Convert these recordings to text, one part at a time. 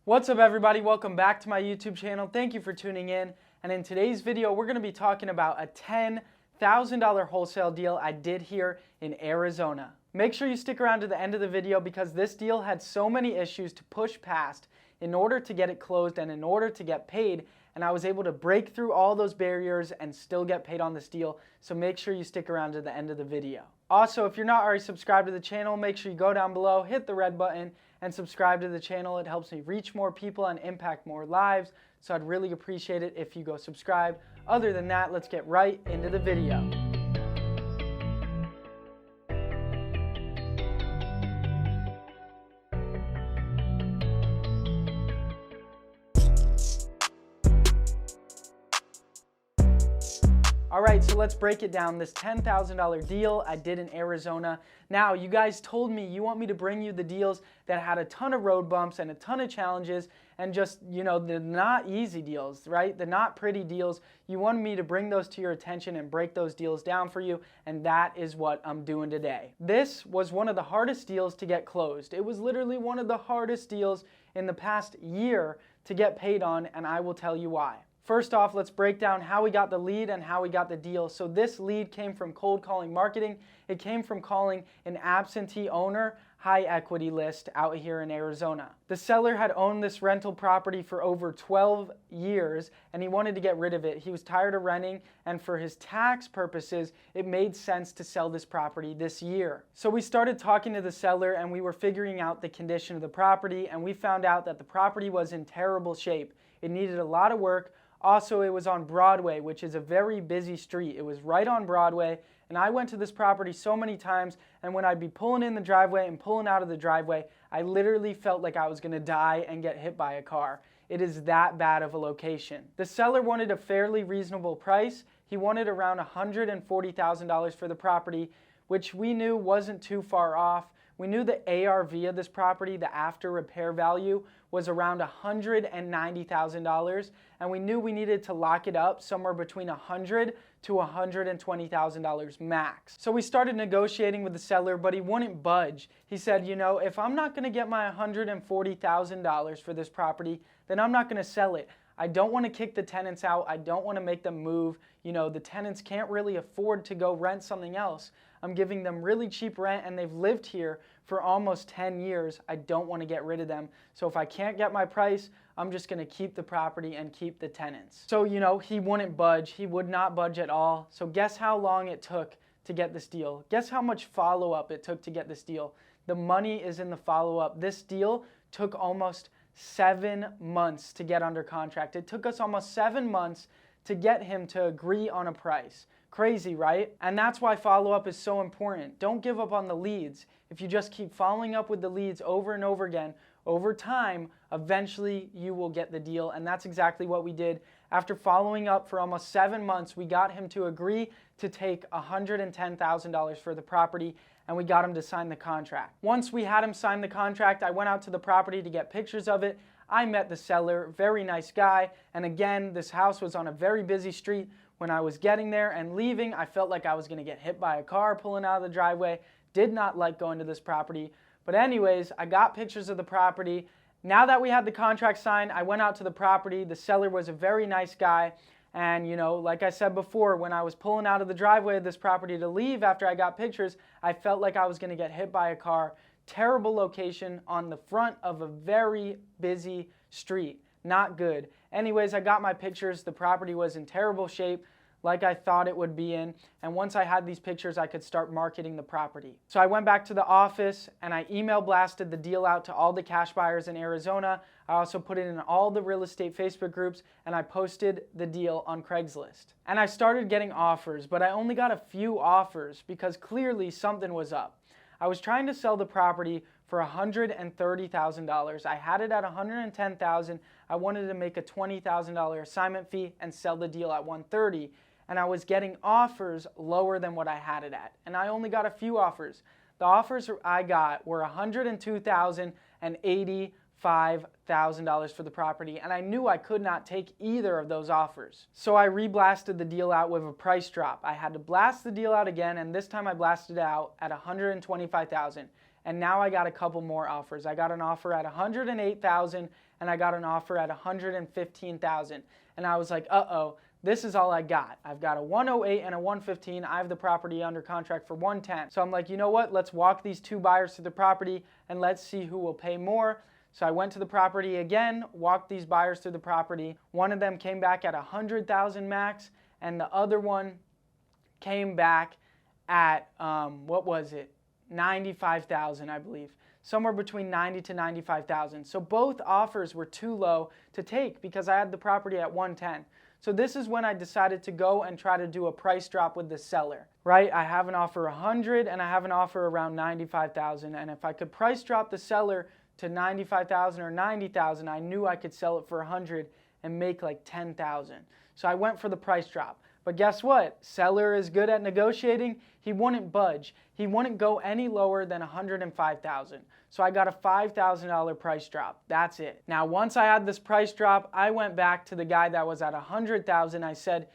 What's up everybody, welcome back to my YouTube channel. Thank you for tuning in. And in today's video, we're going to be talking about a $10,000 wholesale deal I did here in Arizona. Make sure you stick around to the end of the video because this deal had so many issues to push past in order to get it closed and in order to get paid. And I was able to break through all those barriers and still get paid on this deal. So make sure you stick around to the end of the video. Also, if you're not already subscribed to the channel, make sure you go down below, hit the red button, and subscribe to the channel. It helps me reach more people and impact more lives. So I'd really appreciate it if you go subscribe. Other than that, let's get right into the video. Alright, so let's break it down. This $10,000 deal I did in Arizona. Now, you guys told me you want me to bring you the deals that had a ton of road bumps and a ton of challenges and just, the not easy deals, right? The not pretty deals. You wanted me to bring those to your attention and break those deals down for you, and that is what I'm doing today. This was one of the hardest deals to get closed. It was literally one of the hardest deals in the past year to get paid on, and I will tell you why. First off, let's break down how we got the lead and how we got the deal. So this lead came from cold calling marketing. It came from calling an absentee owner high equity list out here in Arizona. The seller had owned this rental property for over 12 years and he wanted to get rid of it. He was tired of renting, and for his tax purposes, it made sense to sell this property this year. So we started talking to the seller and we were figuring out the condition of the property, and we found out that the property was in terrible shape. It needed a lot of work. Also, it was on Broadway, which is a very busy street. It was right on Broadway, and I went to this property so many times, and when I'd be pulling in the driveway and pulling out of the driveway, I literally felt like I was going to die and get hit by a car. It is that bad of a location. The seller wanted a fairly reasonable price. He wanted around $140,000 for the property, which we knew wasn't too far off. We knew the ARV of this property, the after repair value, was around $190,000, and we knew we needed to lock it up somewhere between $100,000 to $120,000 max. So we started negotiating with the seller, but he wouldn't budge. He said, if I'm not going to get my $140,000 for this property, then I'm not going to sell it. I don't want to kick the tenants out. I don't want to make them move. The tenants can't really afford to go rent something else. I'm giving them really cheap rent and they've lived here for almost 10 years. I don't want to get rid of them. So if I can't get my price, I'm just going to keep the property and keep the tenants. So, he wouldn't budge. He would not budge at all. So guess how long it took to get this deal? Guess how much follow-up it took to get this deal? The money is in the follow-up. This deal took almost 7 months to get under contract. It took us almost 7 months to get him to agree on a price. Crazy, right? And that's why follow-up is so important. Don't give up on the leads. If you just keep following up with the leads over and over again, over time, eventually you will get the deal. And that's exactly what we did. After following up for almost 7 months, we got him to agree to take $110,000 for the property, and we got him to sign the contract. Once we had him sign the contract, I went out to the property to get pictures of it. I met the seller, very nice guy, and again, this house was on a very busy street. When I was getting there and leaving, I felt like I was going to get hit by a car pulling out of the driveway. Did not like going to this property. But anyways, I got pictures of the property. Now that we had the contract signed, I went out to the property. The seller was a very nice guy. And, like I said before, when I was pulling out of the driveway of this property to leave after I got pictures, I felt like I was going to get hit by a car. Terrible location on the front of a very busy street. Not good. Anyways, I got my pictures. The property was in terrible shape, like I thought it would be in. And once I had these pictures, I could start marketing the property. So I went back to the office and I email blasted the deal out to all the cash buyers in Arizona. I also put it in all the real estate Facebook groups, and I posted the deal on Craigslist. And I started getting offers, but I only got a few offers because clearly something was up. I was trying to sell the property for $130,000. I had it at $110,000. I wanted to make a $20,000 assignment fee and sell the deal at $130,000. And I was getting offers lower than what I had it at. And I only got a few offers. The offers I got were $102,000 and $85,000 for the property, and I knew I could not take either of those offers. So I reblasted the deal out with a price drop. I had to blast the deal out again, and this time I blasted it out at $125,000. and now I got a couple more offers. I got an offer at $108,000 and I got an offer at $115,000. And I was like, uh-oh, this is all I got. I've got a 108 and a 115. I have the property under contract for 110. So I'm like, you know what? Let's walk these two buyers to the property and let's see who will pay more. So I went to the property again, walked these buyers to the property. One of them came back at $100,000 max, and the other one came back at, what was it? $95,000, I believe. Somewhere between $90,000 to $95,000. So both offers were too low to take because I had the property at 110. So this is when I decided to go and try to do a price drop with the seller, right? I have an offer 100 and I have an offer around 95,000. And if I could price drop the seller to 95,000 or 90,000, I knew I could sell it for 100 and make like 10,000. So I went for the price drop. But guess what? Seller is good at negotiating. He wouldn't budge. He wouldn't go any lower than 105,000. So I got a $5,000 price drop. That's it. Now, once I had this price drop, I went back to the guy that was at 100,000. I said,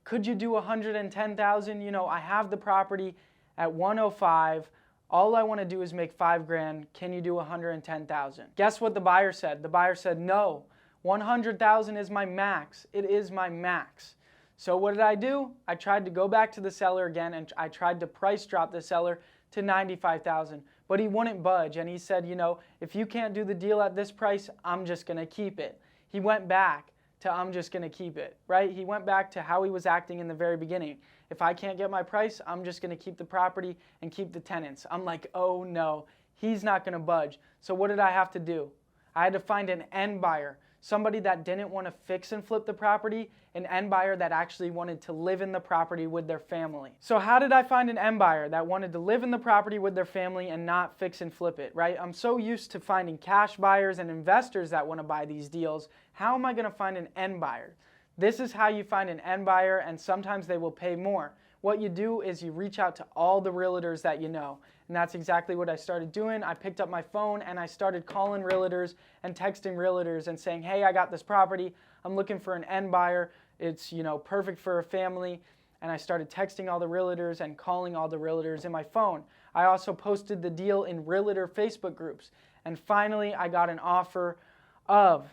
could you do 110,000? You know, I have the property at 105. All I want to do is make $5,000. Can you do 110,000? Guess what the buyer said? The buyer said, no, 100,000 is my max. It is my max. So what did I do? I tried to go back to the seller again and I tried to price drop the seller to 95,000, but he wouldn't budge. And he said, you know, if you can't do the deal at this price, I'm just going to keep it. He went back to I'm just going to keep it, right? He went back to how he was acting in the very beginning. If I can't get my price, I'm just going to keep the property and keep the tenants. I'm like, oh no, he's not going to budge. So what did I have to do? I had to find an end buyer. Somebody that didn't want to fix and flip the property, an end buyer that actually wanted to live in the property with their family. So how did I find an end buyer that wanted to live in the property with their family and not fix and flip it, right? I'm so used to finding cash buyers and investors that want to buy these deals. How am I going to find an end buyer? This is how you find an end buyer, and sometimes they will pay more. What you do is you reach out to all the realtors that you know. And that's exactly what I started doing. I picked up my phone and I started calling realtors and texting realtors and saying, hey, I got this property. I'm looking for an end buyer. It's, you know, perfect for a family. And I started texting all the realtors and calling all the realtors in my phone. I also posted the deal in realtor Facebook groups. And finally, I got an offer of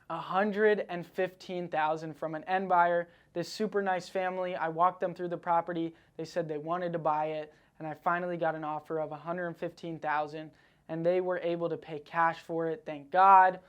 $115,000 from an end buyer. This super nice family. I walked them through the property. They said they wanted to buy it. And I finally got an offer of $115,000, and they were able to pay cash for it, thank God.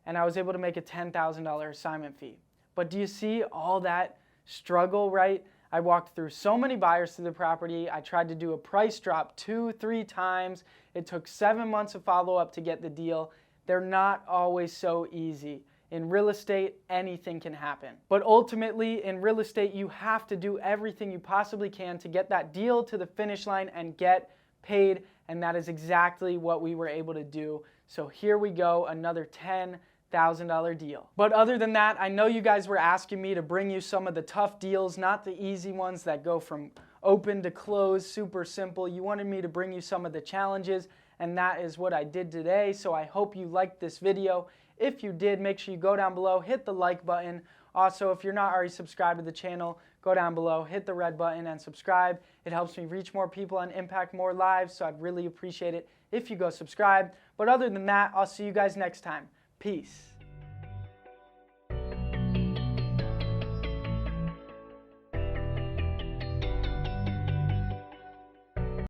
And I was able to make a $10,000 assignment fee. But do you see all that struggle, right? I walked through so many buyers to the property. I tried to do a price drop 2-3 times. It took 7 months of follow-up to get the deal. They're not always so easy. In real estate, anything can happen. But ultimately, in real estate, you have to do everything you possibly can to get that deal to the finish line and get paid. And that is exactly what we were able to do. So here we go, another $10,000 deal. But other than that, I know you guys were asking me to bring you some of the tough deals, not the easy ones that go from open to close, super simple. You wanted me to bring you some of the challenges, and that is what I did today. So I hope you liked this video. If you did, make sure you go down below, hit the like button. Also, if you're not already subscribed to the channel, go down below, hit the red button and subscribe. It helps me reach more people and impact more lives, so I'd really appreciate it if you go subscribe. But other than that, I'll see you guys next time. Peace.